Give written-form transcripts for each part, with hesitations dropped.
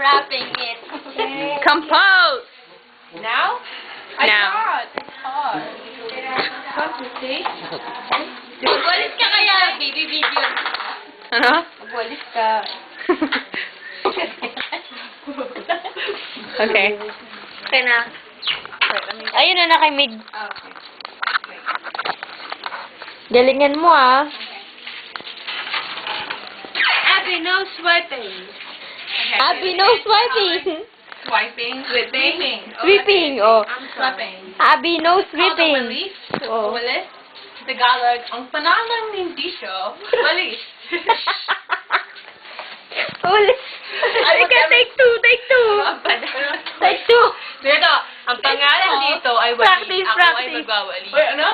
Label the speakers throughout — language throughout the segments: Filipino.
Speaker 1: wrapping it.
Speaker 2: Compose!
Speaker 3: Now? I
Speaker 2: Now.
Speaker 3: thought. It's hard. What you see?
Speaker 1: Magwalis ka kaya, baby video.
Speaker 2: Ano?
Speaker 3: Walis ka.
Speaker 2: Okay.
Speaker 1: Okay na. Ayun na nakimig.
Speaker 3: Okay.
Speaker 1: Galingan mo ah.
Speaker 3: Abby, no swiping. Okay.
Speaker 1: Abby, no swiping.
Speaker 3: Swiping. Sweeping.
Speaker 1: Sweeping, oh.
Speaker 3: I'm swiping.
Speaker 1: Abby, no
Speaker 3: Called a
Speaker 1: sweeping.
Speaker 3: walis.
Speaker 1: Oh.
Speaker 3: Walis. Tagalog. Ang pangalan ng disyo. Walis.
Speaker 1: Ulit. Teka, take two. Take two.
Speaker 3: Dito, ang pangalan dito ay walis.
Speaker 1: Practice,
Speaker 3: Ako ay
Speaker 1: practice.
Speaker 3: magwawalis. Wait, ano?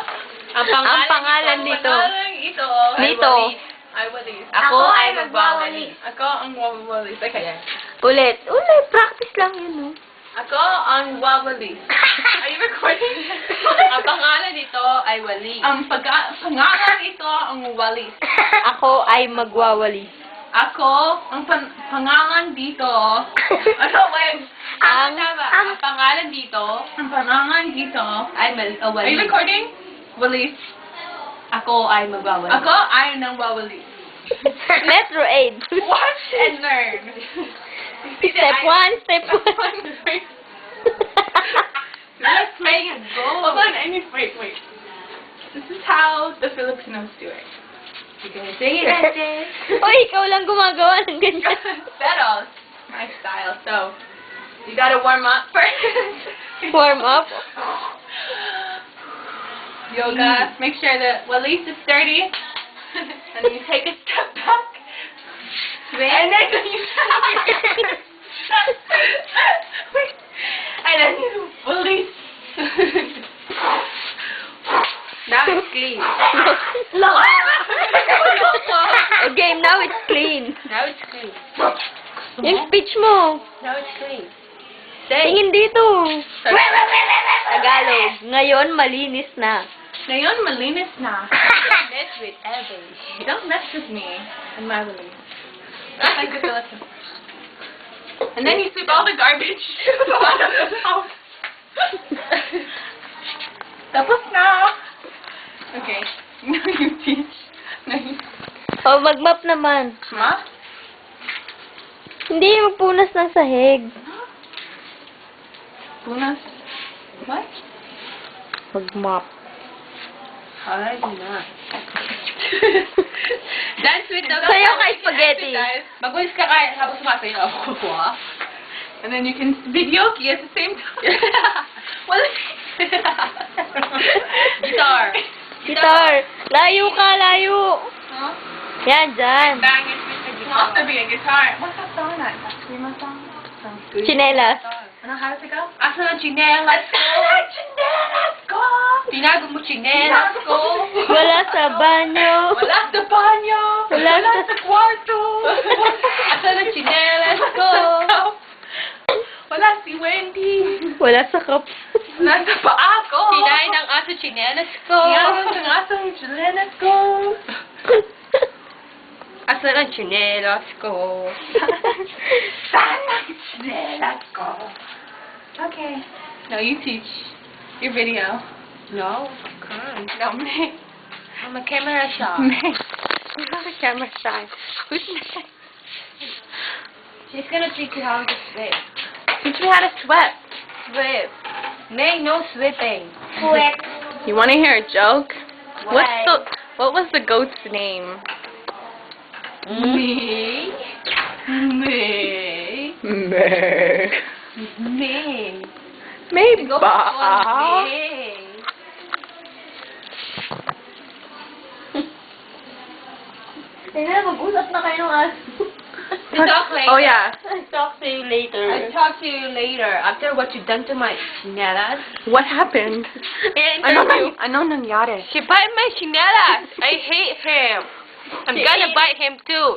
Speaker 1: Ang pangalan dito.
Speaker 3: ay
Speaker 1: Dito.
Speaker 3: walis. Ay walis. Ako ay magwawalis. Ako ang wawalis. Okay.
Speaker 1: Ulit. Practice lang yun, no?
Speaker 3: Ako ang wawalis. Are you recording? Ang pangalan nito ay walis. Ang pangalan ito ang walis.
Speaker 1: Ako ay magwawali.
Speaker 3: Ako, ang pangalan dito. Ano, wait.
Speaker 1: Ang
Speaker 3: pangalan dito. Ang pangalan dito ay walis. Are you recording? Walis. Ako ay magwawalis. Ako ay nang wawalis.
Speaker 1: Metro 8.
Speaker 3: Watch and learn.
Speaker 1: Step 1, step 1.
Speaker 3: Let's make it go. Hold on, wait. This is how the Filipinos do it. You're gonna sing it,
Speaker 1: Uy, ikaw lang gumagawa ng ganyan.
Speaker 3: Pero, it's my style, so you gotta warm up first.
Speaker 1: Warm up.
Speaker 3: Yoga, make sure that walis is sturdy. And then you take a step back. And then you and then you walis. Now it's clean.
Speaker 1: Okay, now it's clean.
Speaker 3: Now it's clean.
Speaker 1: Yung speech mo.
Speaker 3: Now it's clean.
Speaker 1: Tingin dito. Tagalog. Ngayon, malinis na.
Speaker 3: Ngayon, malinis na. Mess with Abby. Don't mess with me and my walis. That's like the Philippines. And then you sweep all the garbage out of the house. Tapos na. Okay. Now you teach.
Speaker 1: O, mag-map naman.
Speaker 3: Ma?
Speaker 1: Hindi, magpunas ng sahig.
Speaker 3: Punas. What?
Speaker 1: Mag-map.
Speaker 3: I do not. Dance with the...
Speaker 1: Sayaw ka spaghetti.
Speaker 3: Magwalis ka kaya habang sumasayaw ako. And then you can videoke at the same time. Well, Guitar.
Speaker 1: Guitar. Layo ka, layo.
Speaker 3: Huh?
Speaker 1: Yan, dyan.
Speaker 3: Bang it with the guitar. Wants to be a guitar. What's that song? That Screamo song? Sounds good.
Speaker 1: Chinelas.
Speaker 3: Ano, how does it go? Asa na chinelas ko? Chinelas ko! Tinago mo chinelas ko?
Speaker 1: Wala sa banyo.
Speaker 3: Wala sa banyo!
Speaker 1: Wala
Speaker 3: sa kwarto! Asa na chinelas ko? Wala si Wendy!
Speaker 1: Wala sa kap.
Speaker 3: Wala sa paa ko!
Speaker 1: Kinain ng aso chinelas ko.
Speaker 3: Kinain ng aso chinelas ko!
Speaker 1: Asa ng chinelas ko.
Speaker 3: Saan ang chinelas ko? Okay. Now you teach your video.
Speaker 1: No, can't.
Speaker 3: No, me.
Speaker 1: I'm a camera shy. I'm not a camera shy. Who's next? She's gonna teach you how to swim.
Speaker 3: Teach me how to sweat.
Speaker 1: Swim. May no sweeping.
Speaker 2: You want to hear a joke?
Speaker 1: Why?
Speaker 2: What was the goat's name?
Speaker 3: Me. Me.
Speaker 2: Meh.
Speaker 3: Me.
Speaker 2: May
Speaker 3: Go
Speaker 2: ba?
Speaker 3: for me.
Speaker 1: Tingnan, mag-usap na kayo ng aso.
Speaker 3: Talk later.
Speaker 2: Oh yeah.
Speaker 1: Talk to you later.
Speaker 3: I'll talk to you later after what you done to my chinelas.
Speaker 2: What happened? Ano nangyari?
Speaker 1: She bite my chinelas. I hate him. I'm gonna bite him too.